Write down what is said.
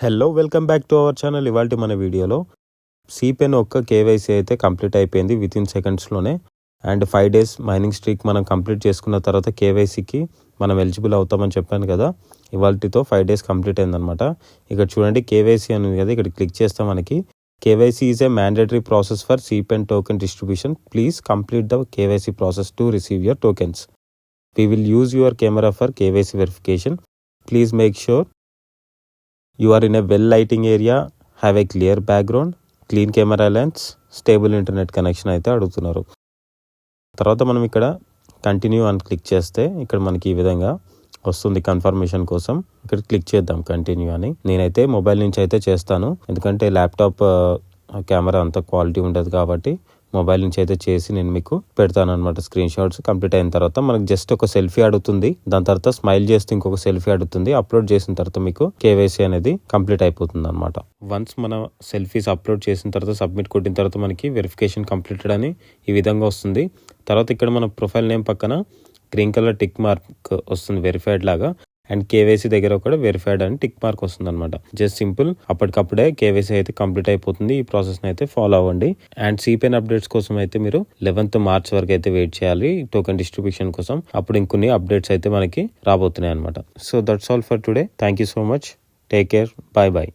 Hello welcome back to our channel. ఇవాళ మన వీడియోలో సిపెన్ ఒక్క కేవైసీ అయితే కంప్లీట్ అయిపోయింది వితిన్ సెకండ్స్లోనే. అండ్ 5 days మైనింగ్ స్ట్రీక్ మనం కంప్లీట్ చేసుకున్న తర్వాత కేవైసీకి మనం ఎలిజిబుల్ అవుతామని చెప్పాను కదా. ఇవాళతో 5 days కంప్లీట్ అయిందనమాట. ఇక్కడ చూడండి కేవైసీ అనేది కదా, ఇక్కడ క్లిక్ చేస్తాం. మనకి KYC is a mandatory process for Sipen token distribution. Please complete the KYC process to receive your tokens. We will use your camera for KYC verification. Please make sure you are in a well lighting area, have a clear background, clean camera lens, stable internet connection అయితే అడుగుతున్నారు. తర్వాత మనం ఇక్కడ continue అని click చేస్తే ఇక్కడ మనకి ఈ విధంగా వస్తుంది కన్ఫర్మేషన్ కోసం. ఇక్కడ క్లిక్ చేద్దాం కంటిన్యూ అని. నేనైతే మొబైల్ నుంచి అయితే చేస్తాను, ఎందుకంటే ల్యాప్టాప్ కెమెరా అంత క్వాలిటీ ఉండదు కాబట్టి మొబైల్ నుంచి అయితే చేసి నేను మీకు పెడతాను అనమాట. స్క్రీన్ షాట్స్ కంప్లీట్ అయిన తర్వాత మనకు జస్ట్ ఒక సెల్ఫీ అడుగుతుంది. దాని తర్వాత స్మైల్ చేస్తే ఇంకొక సెల్ఫీ అడుగుతుంది. అప్లోడ్ చేసిన తర్వాత మీకు కేవైసీ అనేది కంప్లీట్ అయిపోతుంది అనమాట. వన్స్ మన సెల్ఫీస్ అప్లోడ్ చేసిన తర్వాత సబ్మిట్ కొట్టిన తర్వాత మనకి వెరిఫికేషన్ కంప్లీటెడ్ అని ఈ విధంగా వస్తుంది. తర్వాత ఇక్కడ మన ప్రొఫైల్ నేమ్ పక్కన గ్రీన్ కలర్ టిక్ మార్క్ వస్తుంది వెరిఫైడ్ లాగా. అండ్ కేవైసీ దగ్గర కూడా వెరిఫైడ్ అని టిక్ మార్క్ వస్తుంది అనమాట. జస్ట్ సింపుల్ అప్పటికప్పుడే కేవైసీ అయితే కంప్లీట్ అయిపోతుంది. ఈ ప్రాసెస్ అయితే ఫాలో అవ్వండి. అండ్ సిపెన్ అప్డేట్స్ కోసం అయితే మీరు 11th March వరకు అయితే వెయిట్ చేయాలి టోకెన్ డిస్ట్రిబ్యూషన్ కోసం. అప్పుడు ఇంకొన్ని అప్డేట్స్ అయితే మనకి రాబోతున్నాయి అనమాట. So that's all for today. Thank you so much. Take care. Bye bye.